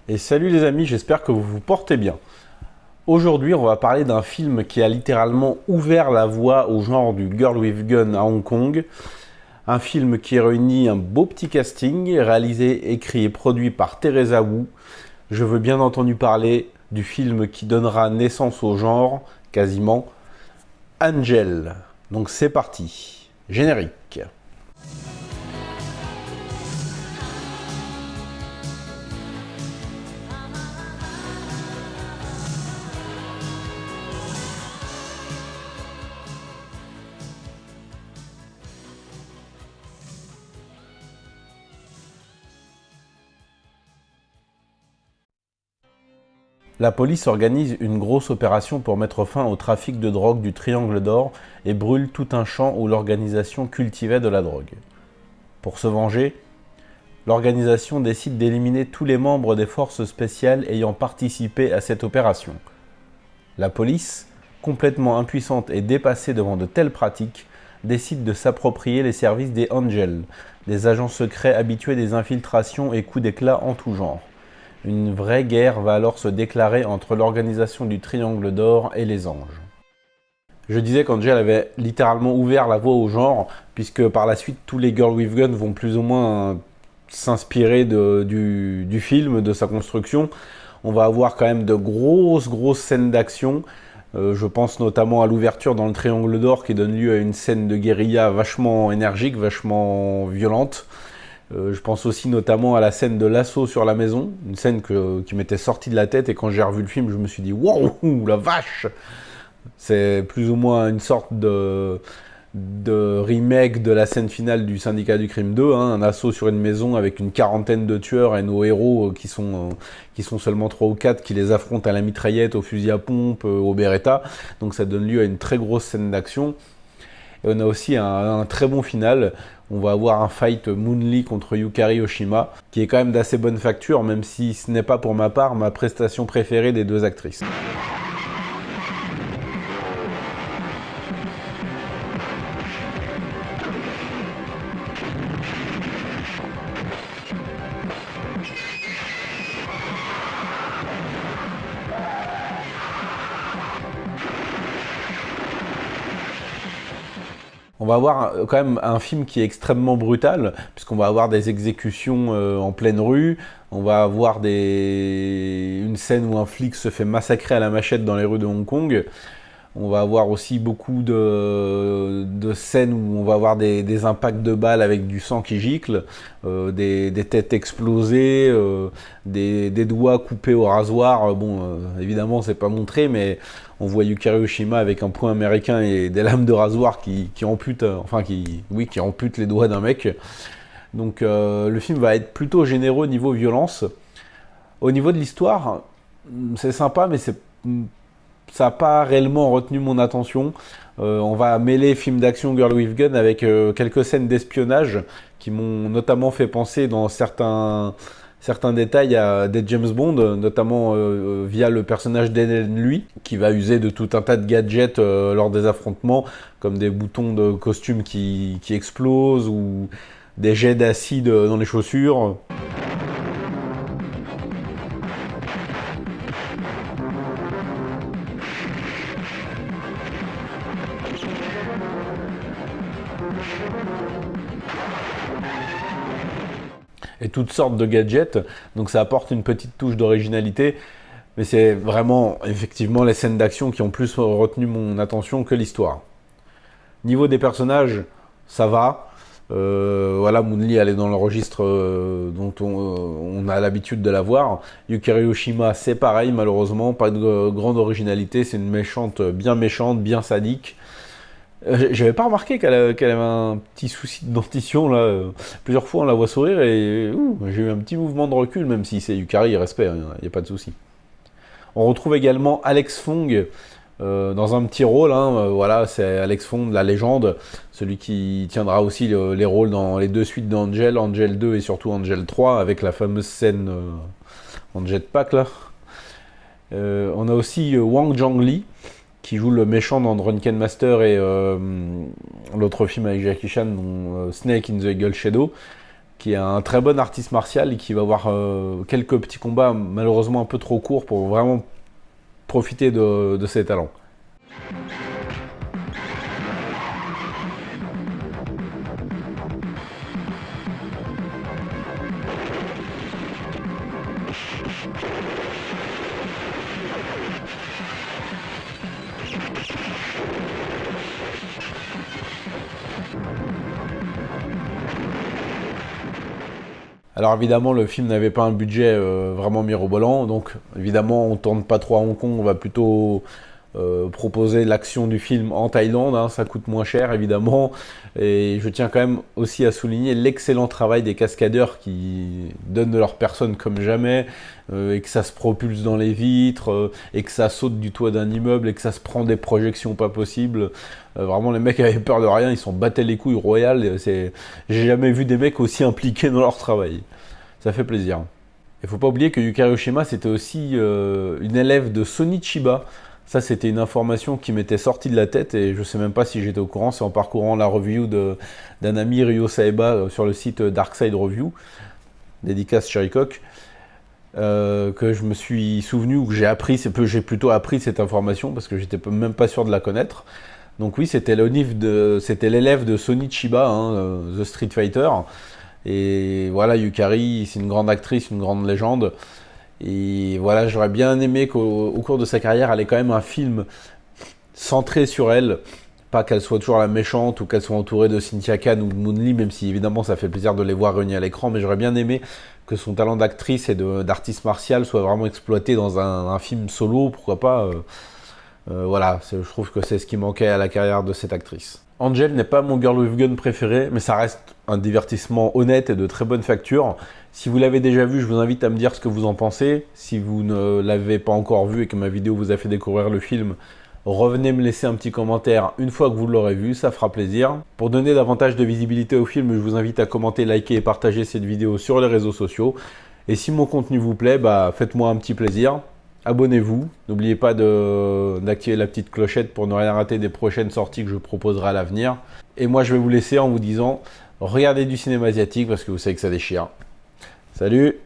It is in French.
Et salut les amis, j'espère que vous vous portez bien. Aujourd'hui, on va parler d'un film qui a littéralement ouvert la voie au genre du Girl with Gun à Hong Kong. Un film qui réunit un beau petit casting, réalisé, écrit et produit par Teresa Wu. Je veux bien entendu parler du film qui donnera naissance au genre, quasiment, Angel. Donc c'est parti, générique. La police organise une grosse opération pour mettre fin au trafic de drogue du Triangle d'Or et brûle tout un champ où l'organisation cultivait de la drogue. Pour se venger, l'organisation décide d'éliminer tous les membres des forces spéciales ayant participé à cette opération. La police, complètement impuissante et dépassée devant de telles pratiques, décide de s'approprier les services des Angels, des agents secrets habitués des infiltrations et coups d'éclat en tout genre. Une vraie guerre va alors se déclarer entre l'organisation du Triangle d'Or et les Anges. Je disais qu'Angel avait littéralement ouvert la voie au genre, puisque par la suite tous les Girl with Gun vont plus ou moins s'inspirer du film, de sa construction. On va avoir quand même de grosses scènes d'action. Je pense notamment à l'ouverture dans le Triangle d'Or qui donne lieu à une scène de guérilla vachement énergique, vachement violente. Je pense aussi notamment à la scène de l'assaut sur la maison, une scène qui m'était sortie de la tête et quand j'ai revu le film, je me suis dit waouh, la vache! C'est plus ou moins une sorte de remake de la scène finale du Syndicat du Crime 2, un assaut sur une maison avec une quarantaine de tueurs et nos héros qui sont seulement 3 ou 4 qui les affrontent à la mitraillette, au fusil à pompe, au Beretta. Donc ça donne lieu à une très grosse scène d'action. Et on a aussi un très bon final. On va avoir un fight Moon-Lee contre Yukari Oshima, qui est quand même d'assez bonne facture, même si ce n'est pas pour ma part ma prestation préférée des deux actrices. On va avoir quand même un film qui est extrêmement brutal, puisqu'on va avoir des exécutions en pleine rue, on va avoir une scène où un flic se fait massacrer à la machette dans les rues de Hong Kong. On va avoir aussi beaucoup de scènes où on va avoir des impacts de balles avec du sang qui gicle, des têtes explosées, des doigts coupés au rasoir. Évidemment, c'est pas montré, mais on voit Yukari Oshima avec un poing américain et des lames de rasoir qui amputent les doigts d'un mec. Donc le film va être plutôt généreux au niveau violence. Au niveau de l'histoire, c'est sympa, mais ça n'a pas réellement retenu mon attention. On va mêler film d'action Girl with Gun avec quelques scènes d'espionnage qui m'ont notamment fait penser dans certains détails à des James Bond, notamment via le personnage d'Ellen Lui, qui va user de tout un tas de gadgets lors des affrontements, comme des boutons de costume qui explosent ou des jets d'acide dans les chaussures. Et toutes sortes de gadgets, donc ça apporte une petite touche d'originalité, mais c'est vraiment effectivement les scènes d'action qui ont plus retenu mon attention que l'histoire. Niveau des personnages, ça va. Voilà, Moon-Lee elle est dans le registre dont on a l'habitude de la voir. Yukari Oshima, c'est pareil, malheureusement, pas de grande originalité, c'est une méchante, bien sadique. J'avais pas remarqué qu'elle avait un petit souci de dentition là. Plusieurs fois on la voit sourire et j'ai eu un petit mouvement de recul, même si c'est Yukari, respect, il n'y a pas de souci. On retrouve également Alex Fong dans un petit rôle, voilà, c'est Alex Fong, la légende, celui qui tiendra aussi les rôles dans les deux suites d'Angel, Angel 2 et surtout Angel 3, avec la fameuse scène en jetpack là. On a aussi Wang Zhongli, qui joue le méchant dans Drunken Master et l'autre film avec Jackie Chan, Snake in the Eagle Shadow. qui est un très bon artiste martial et qui va avoir quelques petits combats malheureusement un peu trop courts pour vraiment profiter de ses talents. Alors évidemment, le film n'avait pas un budget vraiment mirobolant, donc évidemment, on tourne pas trop à Hong Kong, on va plutôt proposer l'action du film en Thaïlande, hein, ça coûte moins cher évidemment, et je tiens quand même aussi à souligner l'excellent travail des cascadeurs qui donnent de leur personne comme jamais, et que ça se propulse dans les vitres, et que ça saute du toit d'un immeuble, et que ça se prend des projections pas possibles. Vraiment, les mecs avaient peur de rien, ils s'en battaient les couilles royales. J'ai jamais vu des mecs aussi impliqués dans leur travail. Ça fait plaisir. Il faut pas oublier que Yukari Oshima, c'était aussi une élève de Sonny Chiba. Ça, c'était une information qui m'était sortie de la tête et je sais même pas si j'étais au courant. C'est en parcourant la review d'un ami, Ryo Saeba, sur le site Darkside Review, dédicace Cherrycock, que je me suis souvenu, ou que j'ai plutôt appris cette information parce que j'étais même pas sûr de la connaître. Donc oui, c'était l'élève de Sonny Chiba, hein, The Street Fighter. Et voilà, Yukari, c'est une grande actrice, une grande légende. Et voilà, j'aurais bien aimé qu'au cours de sa carrière, elle ait quand même un film centré sur elle. Pas qu'elle soit toujours la méchante ou qu'elle soit entourée de Cynthia Khan ou de Moon Lee, même si évidemment ça fait plaisir de les voir réunis à l'écran. Mais j'aurais bien aimé que son talent d'actrice et d'artiste martial soit vraiment exploité dans un film solo, pourquoi pas. Voilà, je trouve que c'est ce qui manquait à la carrière de cette actrice. Angel n'est pas mon Girl with Gun préféré, mais ça reste un divertissement honnête et de très bonne facture. Si vous l'avez déjà vu, je vous invite à me dire ce que vous en pensez. Si vous ne l'avez pas encore vu et que ma vidéo vous a fait découvrir le film, revenez me laisser un petit commentaire une fois que vous l'aurez vu, ça fera plaisir. Pour donner davantage de visibilité au film, je vous invite à commenter, liker et partager cette vidéo sur les réseaux sociaux. Et si mon contenu vous plaît, faites-moi un petit plaisir. Abonnez-vous, n'oubliez pas d'activer la petite clochette pour ne rien rater des prochaines sorties que je proposerai à l'avenir. Et moi je vais vous laisser en vous disant, regardez du cinéma asiatique parce que vous savez que ça déchire. Salut!